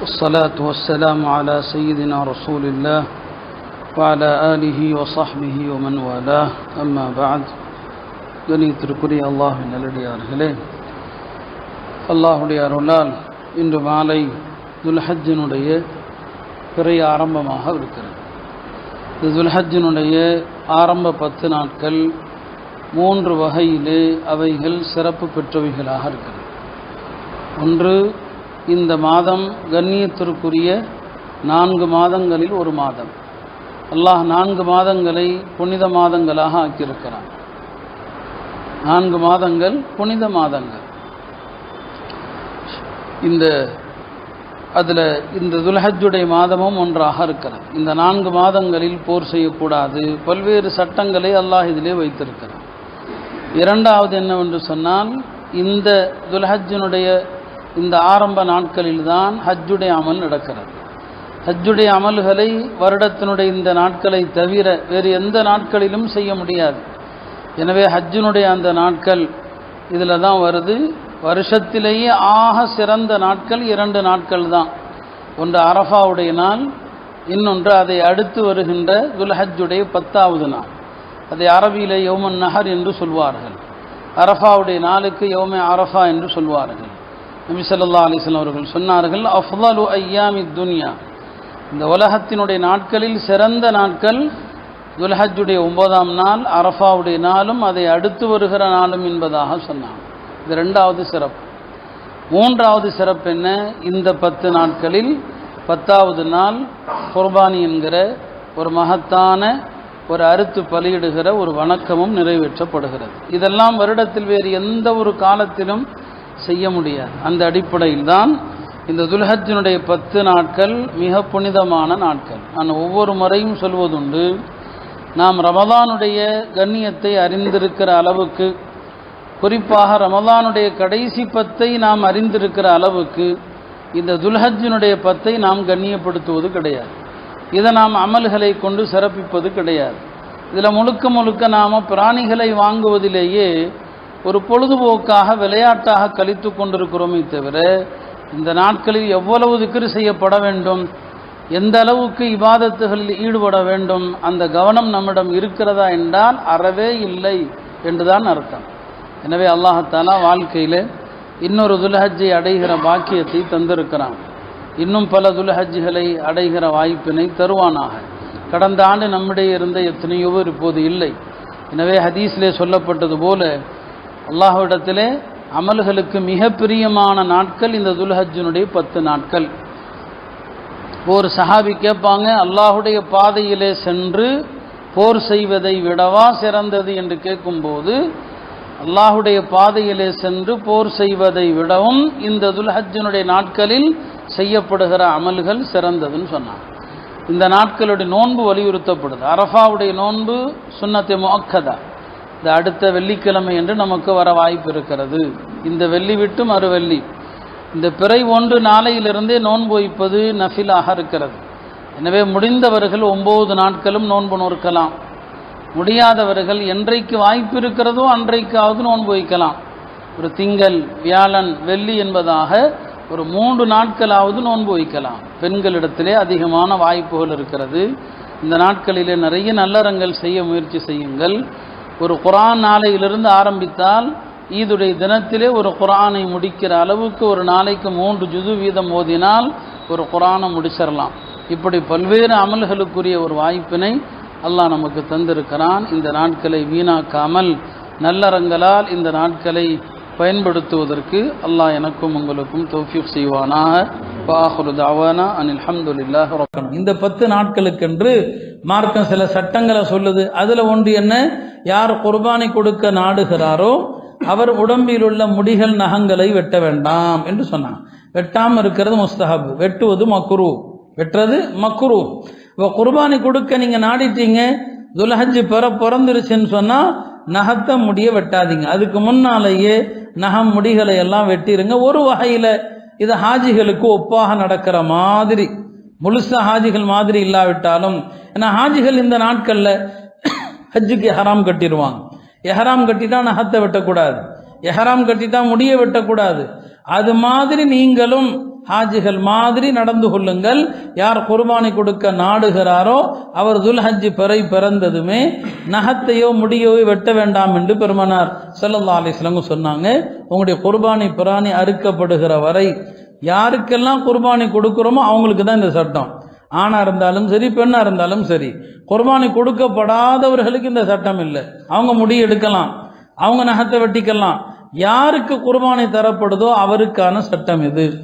والصلاة والسلام على سيدنا رسول الله وعلى آله وصحبه ومن والاه أما بعد கணித்திற்குரிய அல்லாஹ்வின் நல்லடியார்களே, அல்லாஹுடைய அருளால் இன்று மாலை துல்ஹஜ்ஜினுடைய பிறை ஆரம்பமாக இருக்கிறது. இந்த துல்ஹஜ்ஜினுடைய ஆரம்ப 10 நாட்கள் 3 வகையிலே அவைகள் சிறப்பு பெற்றவைகளாக இருக்கிறது. ஒன்று, இந்த மாதம் கண்ணியத்திற்குரிய 4 மாதங்களில் ஒரு மாதம். அல்லாஹ் 4 மாதங்களை புனித மாதங்களாக ஆக்கியிருக்கிறான். 4 மாதங்கள் புனித மாதங்கள். அதில் இந்த துல்ஹஜ்ஜுடைய மாதமும் ஒன்றாக இருக்கிறது. இந்த 4 மாதங்களில் போர் செய்யக்கூடாது, பல்வேறு சட்டங்களை அல்லாஹ் இதிலே வைத்திருக்கிறான். இரண்டாவது என்னவென்று சொன்னால், இந்த துல்ஹஜ்ஜினுடைய இந்த ஆரம்ப நாட்களில்தான் ஹஜ்ஜுடைய அமல் நடக்கிறது. ஹஜ்ஜுடைய அமல்களை வருடத்தினுடைய இந்த நாட்களை தவிர வேறு எந்த நாட்களிலும் செய்ய முடியாது. எனவே ஹஜ்ஜினுடைய அந்த நாட்கள் இதில் தான் வருது. வருஷத்திலேயே ஆக சிறந்த நாட்கள் 2 நாட்கள் தான். ஒன்று அரஃபாவுடைய நாள், இன்னொன்று அதை அடுத்து வருகின்ற துல்ஹஜ்ஜுடைய 10வது நாள். அதை அரபியிலே யௌமன் நஹர் என்று சொல்வார்கள். அரஃபாவுடைய நாளுக்கு யௌமே அரஃபா என்று சொல்வார்கள். நபி ஸல்லல்லாஹு அலைஹி வஸல்லம் அவர்கள் சொன்னார்கள், அஃதலு ஐயாமி துன்யா, இந்த உலகத்தினுடைய நாட்களில் சிறந்த நாட்கள் துல்ஹஜ்ஜுடைய 9ஆம் நாள், அரஃபாவுடைய நாளும் அதை அடுத்து வருகிற நாளும் என்பதாக சொன்னாங்க. இது 2வது சிறப்பு. 3வது சிறப்பு என்ன? இந்த 10 நாட்களில் 10வது நாள் குர்பானி என்கிற ஒரு மகத்தான ஒரு அறுத்து பலியிடுகிற ஒரு வணக்கமும் நிறைவேற்றப்படுகிறது. இதெல்லாம் வருடத்தில் வேறு எந்த ஒரு காலத்திலும் செய்ய முடியாது. அந்த அடிப்படையில் தான் இந்த துல்ஹஜ்ஜினுடைய 10 நாட்கள் மிக புனிதமான நாட்கள். நான் ஒவ்வொரு முறையும் சொல்வதுண்டு, நாம் ரமலானுடைய கண்ணியத்தை அறிந்திருக்கிற அளவுக்கு, குறிப்பாக ரமலானுடைய கடைசி 10ஐ நாம் அறிந்திருக்கிற அளவுக்கு இந்த துல்ஹஜ்ஜினுடைய 10ஐ நாம் கண்ணியப்படுத்துவது கிடையாது. இதை நாம் அமல்களை கொண்டு சிறப்பிப்பது கிடையாது. இதில் முழுக்க நாம் பிராணிகளை வாங்குவதிலேயே ஒரு பொழுதுபோக்காக விளையாட்டாக கழித்து கொண்டிருக்கிறோமே தவிர, இந்த நாட்களில் எவ்வளவு திக்ர் செய்யப்பட வேண்டும், எந்த அளவுக்கு இபாதத்துகளில் ஈடுபட வேண்டும், அந்த கவனம் நம்மிடம் இருக்கிறதா என்றால் அறவே இல்லை என்றுதான் அர்த்தம். எனவே அல்லாஹ் தஆலா வாழ்க்கையில் இன்னொரு துல்ஹஜ்ஜை அடைகிற பாக்கியத்தை தந்திருக்கிறான். இன்னும் பல துல்ஹஜ்களை அடைகிற வாய்ப்பினை தருவானாக. கடந்த ஆண்டு நம்மிடையே இருந்த எத்தனையோ இப்போது இல்லை. எனவே ஹதீஸிலே சொல்லப்பட்டது போல அல்லாஹ்விடத்திலே அமல்களுக்கு மிக பிரியமான நாட்கள் இந்த துல்ஹஜ்ஜினுடைய 10 நாட்கள். ஒரு சஹாபி கேட்பாங்க, அல்லாஹுடைய பாதையிலே சென்று போர் செய்வதை விடவா சிறந்தது என்று கேட்கும்போது, அல்லாஹுடைய பாதையிலே சென்று போர் செய்வதை விடவும் இந்த துல்ஹஜ்ஜினுடைய நாட்களில் செய்யப்படுகிற அமல்கள் சிறந்ததுன்னு சொன்னாங்க. இந்த நாட்களுடைய நோன்பு வலியுறுத்தப்படுது. அரஃபாவுடைய நோன்பு சுன்னத்தே முஅக்கதா, இந்த அடுத்த வெள்ளிக்கிழமை என்று நமக்கு வர வாய்ப்பு இருக்கிறது. இந்த வெள்ளி விட்டு மறு வெள்ளி, இந்த பிறை 1 நாளையிலிருந்தே நோன்பு வைப்பது நஃபிலாக இருக்கிறது. எனவே முடிந்தவர்கள் 9 நாட்களும் நோன்பு நோக்கலாம். முடியாதவர்கள் என்றைக்கு வாய்ப்பு இருக்கிறதோ அன்றைக்காவது நோன்பு வைக்கலாம். ஒரு திங்கள், வியாழன், வெள்ளி என்பதாக ஒரு 3 நாட்களாவது நோன்பு வைக்கலாம். பெண்களிடத்திலே அதிகமான வாய்ப்புகள் இருக்கிறது. இந்த நாட்களிலே நிறைய நல்லறங்கள் செய்ய முயற்சி செய்யுங்கள். ஒரு குர்ஆன் நாளையிலிருந்து ஆரம்பித்தால் ஈதுடைய தினத்திலே ஒரு குர்ஆனை முடிக்கிற அளவுக்கு ஒரு நாளைக்கு 3 ஜுது வீதம் ஓதினால் ஒரு குர்ஆனை முடிச்சிடலாம். இப்படி பல்வேறு அமல்களுக்குரிய ஒரு வாய்ப்பினை அல்லாஹ் நமக்கு தந்திருக்கிறான். இந்த நாட்களை வீணாக்காமல் நல்லறங்களால் இந்த நாட்களை பயன்படுத்துவதற்கு அல்லாஹ் எனக்கும் உங்களுக்கும் தௌஃபீக் செய்வானாக. வாஹிரு தஅவானா அனில் ஹம்துலில்லாஹி ரப்பில் ஆலமீன். இந்த 10 நாட்களுக்கென்று மார்க்கம் சில சட்டங்களை சொல்லுது. அதில் ஒன்று என்ன? யார் குர்பானி கொடுக்க நாடுகிறாரோ அவர் உடம்பில் உள்ள முடிகள், நகங்களை வெட்ட வேண்டாம் என்று சொன்னாங்க. வெட்டாமல் இருக்கிறது முஸ்தஹப், வெட்டுவது மக்ரூ, வெட்டுறது மக்ரூ. இப்போ குர்பானி கொடுக்க நீங்கள் நாடிட்டீங்க, துல்ஹஜ் பிறந்துருச்சுன்னு சொன்னால் நகத்தை முடிய வெட்டாதீங்க. அதுக்கு முன்னாலேயே நகம் முடிகளை எல்லாம் வெட்டிருங்க. ஒரு வகையில் இது ஹாஜிகளுக்கு ஒப்பாக நடக்கிற மாதிரி, முழுசா ஹாஜிகள் மாதிரி இல்லாவிட்டாலும், ஏன்னா ஹாஜிகள் இந்த நாட்களில் ஹஜ்ஜுக்கு எஹராம் கட்டிடுவாங்க. எஹராம் கட்டிட்டா நகத்தை வெட்டக்கூடாது, எஹராம் கட்டிட்டா முடிய வெட்டக்கூடாது. அது மாதிரி நீங்களும் ஹாஜிகள் மாதிரி நடந்து கொள்ளுங்கள். யார் குர்பானி கொடுக்க நாடுகிறாரோ அவர் துல்ஹஜ் பிறை பிறந்ததுமே நகத்தையோ முடியோ வெட்ட வேண்டாம் என்று பெருமானார் ஸல்லல்லாஹு அலைஹி வஸல்லம் சொன்னாங்க. உங்களுடைய குர்பானி பிராணி அறுக்கப்படுகிற வரை யாருக்கெல்லாம் குர்பானி கொடுக்குறோமோ அவங்களுக்கு தான் இந்த சட்டம். ஆணா இருந்தாலும் சரி, பெண்ணா இருந்தாலும் சரி. குர்பானி கொடுக்கப்படாதவர்களுக்கு இந்த சட்டம் இல்லை. அவங்க முடி எடுக்கலாம், அவங்க நகத்தை வெட்டிக்கலாம். யாருக்கு குர்பானி தரப்படுதோ அவருக்கான சட்டம் இது.